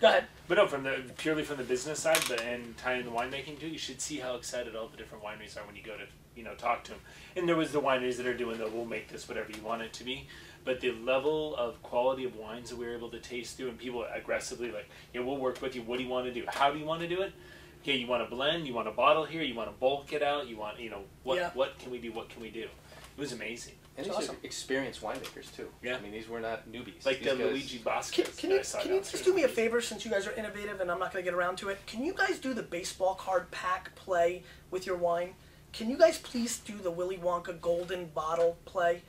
Go ahead. But no, purely from the business side, and tying the winemaking too, you should see how excited all the different wineries are when you go to talk to them. And there was the wineries that are doing we'll make this whatever you want it to be. But the level of quality of wines that we were able to taste through, and people aggressively we'll work with you. What do you want to do? How do you want to do it? Okay, you want to blend? You want a bottle here? You want to bulk it out? You want what can we do? What can we do? It was amazing. And these are experienced winemakers too. Yeah. I mean, these were not newbies. Like these the guys... Luigi Bosco. Can you just do me a favor, since you guys are innovative and I'm not going to get around to it? Can you guys do the baseball card pack play with your wine? Can you guys please do the Willy Wonka golden bottle play?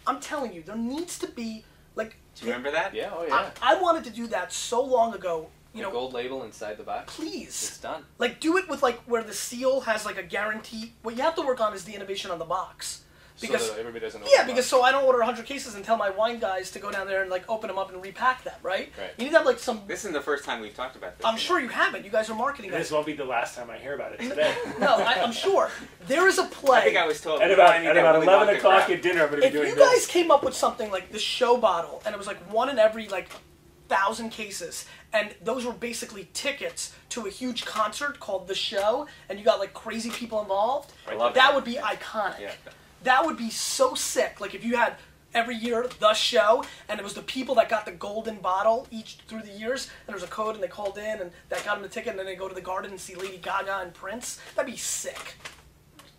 I'm telling you, there needs to be Do you remember that? Yeah. Oh yeah. I wanted to do that so long ago. The gold label inside the box. Please. It's done. Do it with where the seal has a guarantee. What you have to work on is the innovation on the box. Because so that everybody doesn't know. Yeah, because so I don't order 100 cases and tell my wine guys to go down there and open them up and repack them, right? Right. You need to have some. This isn't the first time we've talked about this. I'm sure you haven't. You guys are marketing guys. This won't be the last time I hear about it today. No, I'm sure. There is a play. I think I was told at about 11 o'clock at dinner, I'm going to be doing this. If you guys came up with something like the show bottle, and it was one in every 1,000 cases, and those were basically tickets to a huge concert called The Show, and you got crazy people involved, that would be iconic. Yeah. That would be so sick. If you had every year The Show, and it was the people that got the golden bottle each through the years, and there was a code, and they called in, and that got them the ticket, and then they go to the garden and see Lady Gaga and Prince. That'd be sick.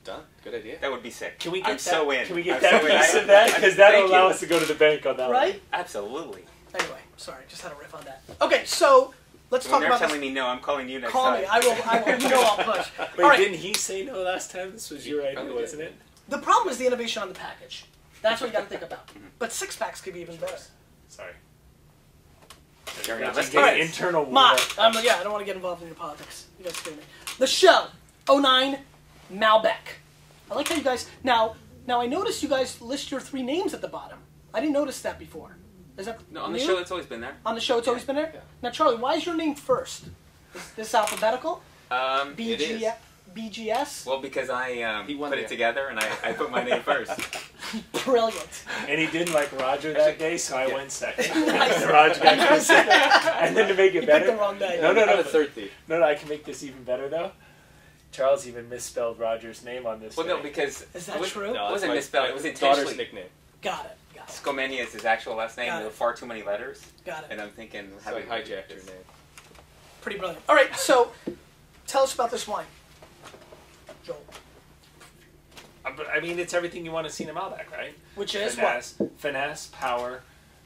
Done. Good idea. That would be sick. Can we get so in. Can we get that piece of that? Because that'll allow us to go to the bank on that right? one. Absolutely. Anyway, sorry, just had a riff on that. Okay, so let's talk about. You're telling me no. I'm calling you next Call time. me. I will. You know I'll push. Wait, all right. didn't he say no last time? This was your idea, wasn't it? The problem is the innovation on the package. That's what you got to think about. But 6-packs could be even better. Sorry. Let's get internal war. I don't want to get involved in your politics. You guys scare me. The Show 09 Malbec. I like how you guys now. I noticed you guys list your 3 names at the bottom. I didn't notice that before. Is that no on new? the show? It's always been there. On the show, it's always been there. Yeah. Now, Charlie, why is your name first? Is this alphabetical? It is. BGS? Well, because I put it together and I put my name first. Brilliant. And he didn't like Roger that day, so I went second. Roger got second. And then to make it better, picked the wrong day. No, the third thief. No, I can make this even better though. Charles even misspelled Roger's name on this. Well, no, because is that true? No, it wasn't misspelled. It was intentionally. Daughter's nickname. Got it. Skomenia is his actual last name. There were far too many letters. Got it. And I'm thinking, so I hijacked your name. Pretty brilliant. All right, so tell us about this wine, Joel. I mean, it's everything you want to see in a Malbec, right? Which is finesse, power,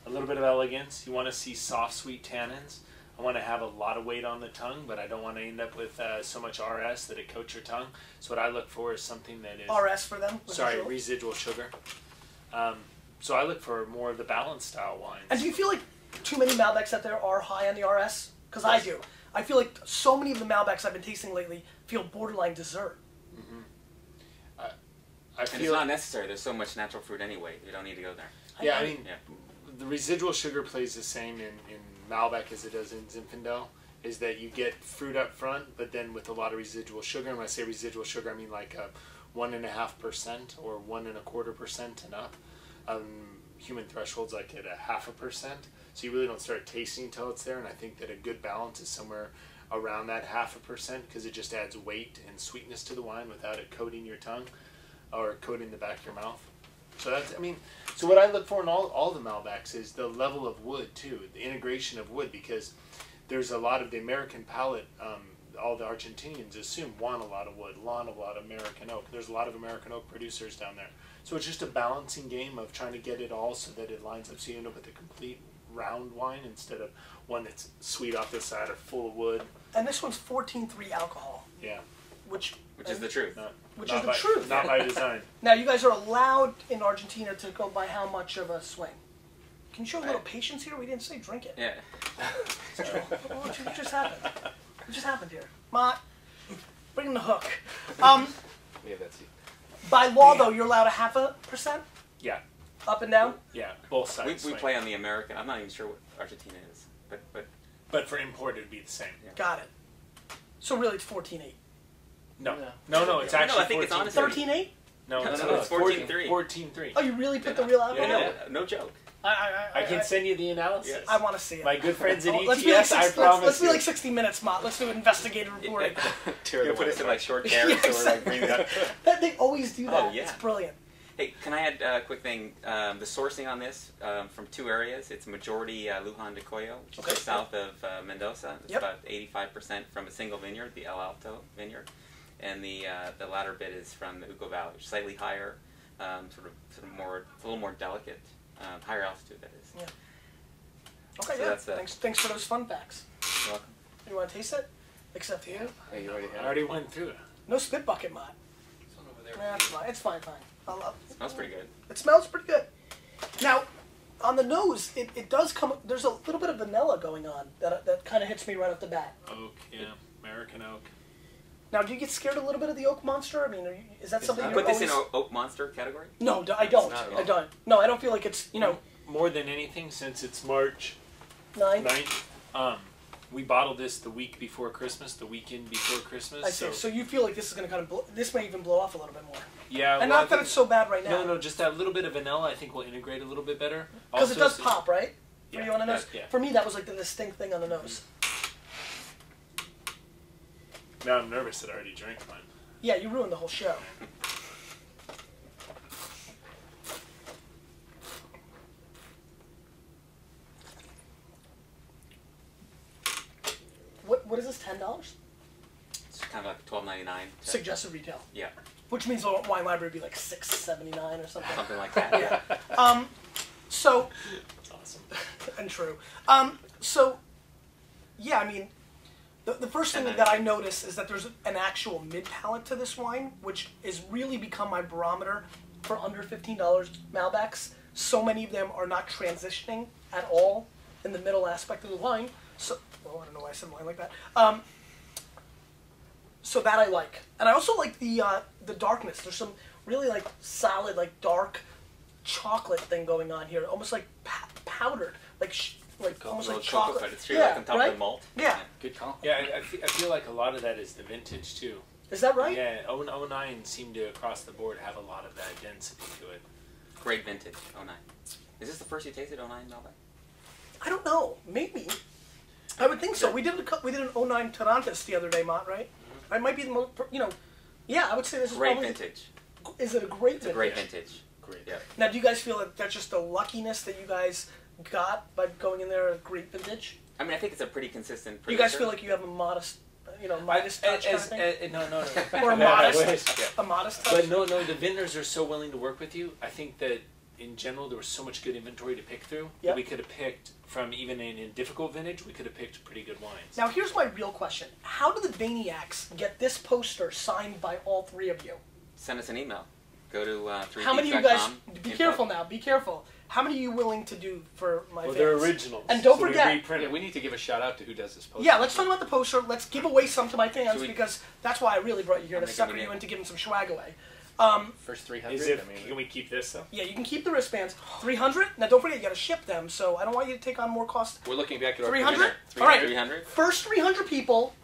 a little bit of elegance. You want to see soft, sweet tannins. I want to have a lot of weight on the tongue, but I don't want to end up with so much RS that it coats your tongue. So what I look for is something that is... RS for them? Residual sugar. So I look for more of the balanced style wines. And do you feel like too many Malbecs out there are high on the RS? Because I do. I feel like so many of the Malbecs I've been tasting lately feel borderline dessert. I feel it's not necessary. There's so much natural fruit anyway. You don't need to go there. Yeah, I mean, the residual sugar plays the same in Malbec as it does in Zinfandel, is that you get fruit up front, but then with a lot of residual sugar. And when I say residual sugar, I mean like 1.5% or 1.25% and up. Human threshold's like at 0.5%, so you really don't start tasting until it's there. And I think that a good balance is somewhere around that 0.5%, because it just adds weight and sweetness to the wine without it coating your tongue or coating the back of your mouth. So that's, so what I look for in all the Malbecs is the level of wood too, the integration of wood, because there's a lot of the American palate. All the Argentinians want a lot of wood, a lot of American oak. There's a lot of American oak producers down there. So it's just a balancing game of trying to get it all so that it lines up, so you end up with a complete round wine instead of one that's sweet off the side or full of wood. And this one's 14.3 alcohol. Yeah. Which is the truth. Not by design. Now, you guys are allowed in Argentina to go by how much of a swing? Can you show a little patience here? We didn't say drink it. Yeah. What just happened? What just happened here? Mott, bring the hook. Yeah, that's it. By law, though, you're allowed 0.5%? Yeah. Up and down? Yeah, both sides. We play on the American. I'm not even sure what Argentina is, but for import, it'd be the same. Yeah. Got it. So really, it's 14.8. No, it's actually I think it's honestly 13.8. No, it's 14.3. 14.3. Oh, you really put the real alcohol? Yeah, no joke. I can send you the analysis. Yes. I want to see it. My good friends at Let's be like ETS, I promise let's be you. like 60 Minutes, Mott. Let's do investigative reporting. You put us in like short Yeah, carrots, so we're like breathing out. They always do that. Oh, yeah. It's brilliant. Hey, can I add a quick thing? The sourcing on this from 2 areas. It's majority Lujan de Coyo, which is just south of Mendoza. It's about 85% from a single vineyard, the El Alto vineyard, and the latter bit is from the Uco Valley, which is slightly higher, sort of more, a little more delicate, higher altitude that is. Yeah. Okay, So yeah. that's Thanks for those fun facts. You're welcome. You want to taste it? Except for you. Hey, you already I had it. already went through it. No spit bucket, Mott. This one over there. Nah, it's fine. It's fine. It smells pretty good. It smells pretty good. Now, on the nose, it does come. There's a little bit of vanilla going on that kind of hits me right off the bat. Oak, yeah. American oak. Now, do you get scared a little bit of the oak monster? I mean, is that something You you're put this always... in Oak Monster category? No, I don't. not at all. I don't. No, I don't feel like it's, you know, More than anything, since it's March 9. 9th, we bottled this the week before Christmas, the weekend before Christmas. I see. So you feel like this is going to kind of this may even blow off a little bit more. yeah, And well, not that it's so bad right now. No, just that little bit of vanilla I think will integrate a little bit better. Because it Also, does pop, right? For Yeah, you on the nose? yeah. For me, that was like the distinct thing on the nose. Now I'm nervous that I already drank mine. Yeah, you ruined the whole show. What is this, $10? It's kind of like $12.99. Suggested retail. Yeah, Which means the wine library would be like $6.79 or something. something like that. Yeah. So, That's awesome. and true. So, yeah, I mean, the first thing And then- that I notice is that there's an actual mid-palate to this wine, which has really become my barometer for under $15 Malbecs. So many of them are not transitioning at all in the middle aspect of the wine. So, well, I don't know why I said wine like that. So that I like. And I also like the darkness. There's some really like solid, like dark chocolate thing going on here, almost like powdered, like almost like chocolate. But it's true, Yeah, like on top right? of the malt. Yeah. Good call. Yeah, I feel like a lot of that is the vintage too. Is that right? Yeah, 09 seemed to across the board have a lot of that density to it. Great vintage, 09. Is this the first you tasted 09 Malbec? I don't know. Maybe. I would think so. We did an 09 Tarantas the other day, Mott, right? It might be the most, you know. Yeah, I would say this is Great probably. vintage. Is it a great It's a vintage? great vintage. Great. Yeah. Now, do you guys feel that that's just the luckiness that you guys got by going in there a great vintage? I mean, I think it's a pretty consistent You guys feel like you have a modest, Midas touch kind of thing? No. Or a Yeah, I modest, wish. a modest touch? But no, the vendors are so willing to work with you. I think that in general there was so much good inventory to pick through Yep. that we could have picked from even in a difficult vintage. We could have picked pretty good wines. Now, here's my real question. How do the Vaniacs get this poster signed by all three of you? Send us an email. Go to 3thieves.com. How many of you guys, be info. careful now, be careful. How many are you willing to do for my Well, fans? they're originals. And don't so we forget- reprint Yeah, them. we need to give a shout out to who does this post. Yeah, let's talk about the poster. Let's give away some to my fans Should we- because that's why I really brought you here, I'll to make a sucker video. you into giving some swag away. First 300. Is it? I mean, Can we keep this though? Yeah, you can keep the wristbands. 300? Now, don't forget, you got to ship them, so I don't want you to take on more cost. we're looking back at our 300? producer. All right. 300? First 300 people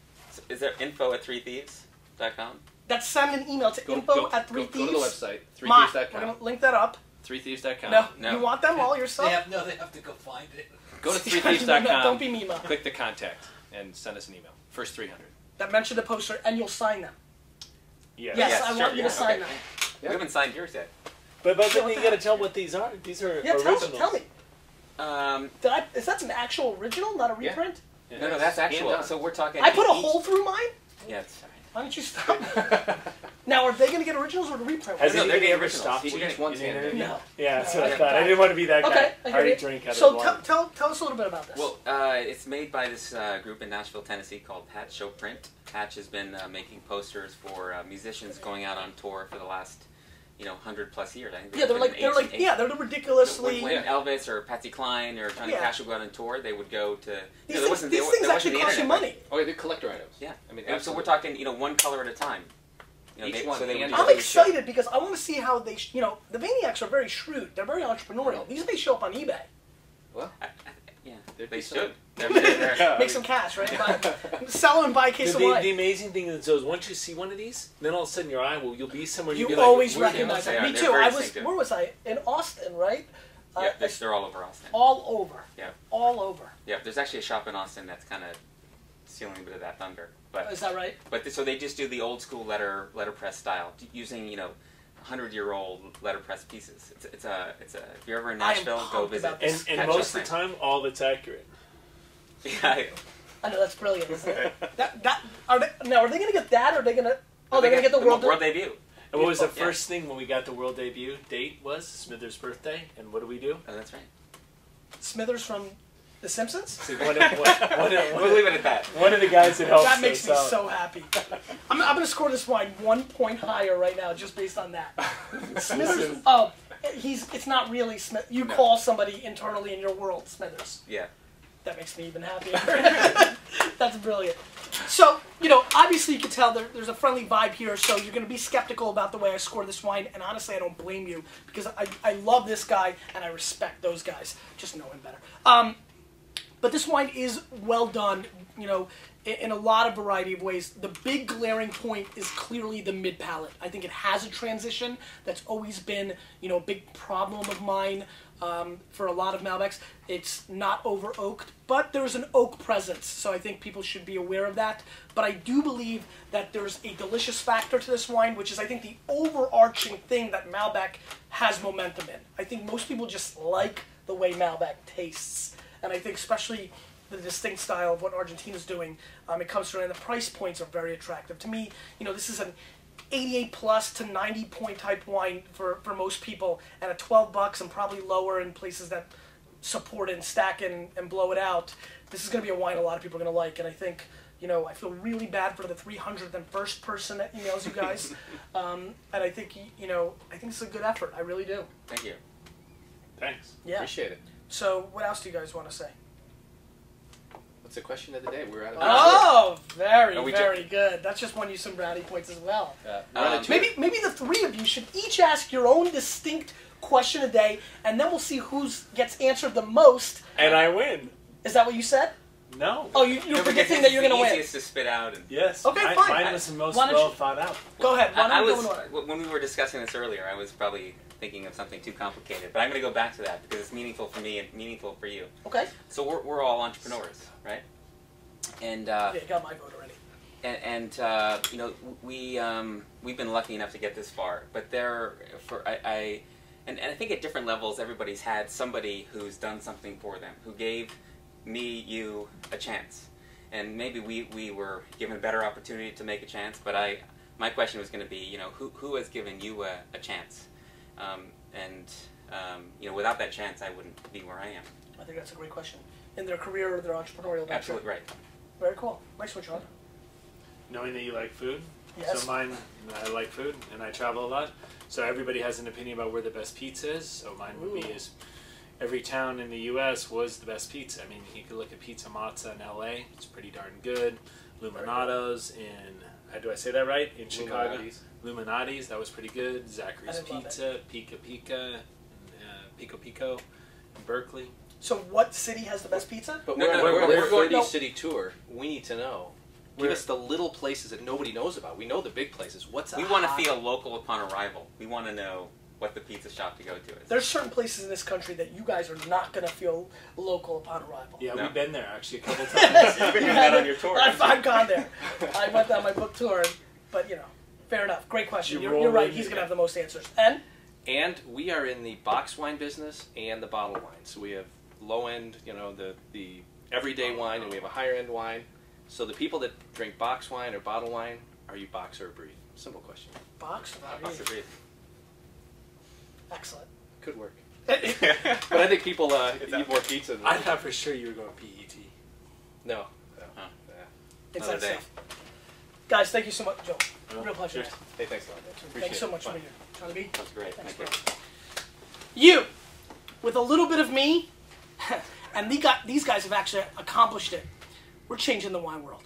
Is there info at 3thieves.com? that send an email to Go to the info@3thieves. website, Mott, we're 3thieves.com. going to link that up. 3thieves.com. No, No. you want them all yourself? They have to go find it. Go to No, 3thieves.com. don't be me, Mott. Click the contact and send us an email. First 300. That mention the poster, and you'll sign them. Yes. Yes, Yes, I sure, want you to yeah, sign okay. them. We haven't signed yours yet. But Yeah, then what you the got to heck? tell what these are. These are Yeah, originals. tell me. Um, Is that an actual original, not a Yeah. reprint? Yeah. no, that's actual. done. So we're talking. I put a each- hole through mine? Yeah, it's all right. Why don't you stop? Now, are they going to get originals or the reprint? Has No, they're anybody the ever originals. stopped Each you? one's in handed. interview? No. Yeah, that's No, what I okay. thought. I didn't want to be that guy. Okay, I I already hear you. drink out of So the water. tell us a little bit about this. Well, it's made by this group in Nashville, Tennessee called Hatch Show Print. Hatch has been making posters for musicians going out on tour for the last, 100+ years. I think yeah, they're the When, ridiculously. when Elvis or Patsy Cline or Johnny Yeah. Cash would go out on tour, they would go to. These there things, wasn't- these there things wasn't actually the cost you internet. money. Oh, yeah, they're collector items. Yeah. I mean, So we're absolutely. talking, one color at a time. Each one so they would handed do I'm Holy excited because I want to see how they, the Vaniacs are very shrewd. They're very entrepreneurial. These may show up on eBay. Well, Yeah, There'd they be should. some. They're- Make some cash, right? Sell them and buy a case of The wine. amazing thing is, once you see one of these, then all of a sudden you'll be somewhere. You You'll be always like, "Where's recognize that?" it. They Me are. too. They're very I was, distinctive. where was I? In Austin, right? Yeah, they're all over Austin. All over. Yeah. All over. Yeah, there's actually a shop in Austin that's kind of stealing a bit of that thunder. But is that right? But so they just do the old school letterpress style, using 100-year-old letterpress pieces. It's a. If you're ever in Nashville, go visit. And most of the time, all that's accurate. Yeah. I know, that's brilliant, isn't it? Are they going to get that, or are they going to... Oh, they're going to get the world debut. And what was the first thing when we got the world debut date was? Smithers' birthday. And what do we do? Oh, that's right. Smithers from The Simpsons? We'll leave it at that. One of the guys that helps That makes me us out. so happy. I'm going to score this wine 1 point higher right now, just based on that. Smithers... Oh, it's not really Smith. You call somebody internally in your world Smithers. Yeah. That makes me even happier. That's brilliant. So, obviously you can tell there's a friendly vibe here, so you're going to be skeptical about the way I score this wine, and honestly I don't blame you, because I love this guy, and I respect those guys. Just know him better. But this wine is well done, in a lot of variety of ways. The big glaring point is clearly the mid-palate. I think it has a transition that's always been, a big problem of mine for a lot of Malbecs. It's not over-oaked, but there's an oak presence, so I think people should be aware of that. But I do believe that there's a delicious factor to this wine, which is, I think, the overarching thing that Malbec has momentum in. I think most people just like the way Malbec tastes, and I think especially the distinct style of what Argentina's doing, it comes through, and the price points are very attractive. To me, this is an 88 plus to 90 point type wine for most people, and at $12 and probably lower in places that support it and stack it and blow it out. This is going to be a wine a lot of people are going to like, and I think, I feel really bad for the 301st person that emails you guys, and I think, I think it's a good effort. I really do. Thank you. Thanks. Yeah. Appreciate it. So, what else do you guys want to say? What's the question of the day? We're out of Oh, very good. That's just won you some brownie points as well. Maybe the three of you should each ask your own distinct question a day, and then we'll see who gets answered the most. And I win. Is that what you said? No. Oh, you're predicting that you're going to win. Easiest to spit out. Yes. Okay, fine. Mine was the most well thought out. Go ahead. Why don't you go in order? When we were discussing this earlier, I was probably thinking of something too complicated, but I'm going to go back to that because it's meaningful for me and meaningful for you. Okay. So we're all entrepreneurs, right? And yeah, you got my vote already. And we've been lucky enough to get this far, but I think at different levels everybody's had somebody who's done something for them, who gave me, you, a chance, and maybe we were given a better opportunity to make a chance. But my question was going to be, who has given you a chance, without that chance I wouldn't be where I am. I think that's a great question. In their career or their entrepreneurial venture. Absolutely right. Very cool. Nice one, Sean. Knowing that you like food. Yes. So mine, I like food, and I travel a lot. So everybody has an opinion about where the best pizza is. So mine would be every town in the U.S. was the best pizza. I mean, you could look at Pizza Mazza in L.A. It's pretty darn good. Luminato's in, do I say that right? In Chicago. Luminati's, that was pretty good. Zachary's Pizza, Pica Pica, Pico Pico in Berkeley. So what city has the best pizza? But we're going to city tour. We need to know. Give us the little places that nobody knows about. We know the big places. We want to feel local upon arrival. We want to know what the pizza shop to go to is. There's certain places in this country that you guys are not going to feel local upon arrival. Yeah, we've been there actually a couple times. You've been that on your tour. I've gone there. I went on my book tour, but fair enough. Great question. You're right. He's going to have the most answers. And we are in the box wine business and the bottle wine. So we have low end, the everyday wine, and we have a higher end wine. So the people that drink box wine or bottle wine, are you box or breed? Simple question. Box or breed? Excellent. Could work. But I think people eat more pizza than I thought for sure you were going PET. No. Inside stuff. Guys, thank you so much, Joe. Real pleasure. Cheers. Hey, thanks a lot. Thanks so much for being here. Trying to be? That's great. Thanks, Thank you. You, with a little bit of me, and these guys have actually accomplished it. We're changing the wine world.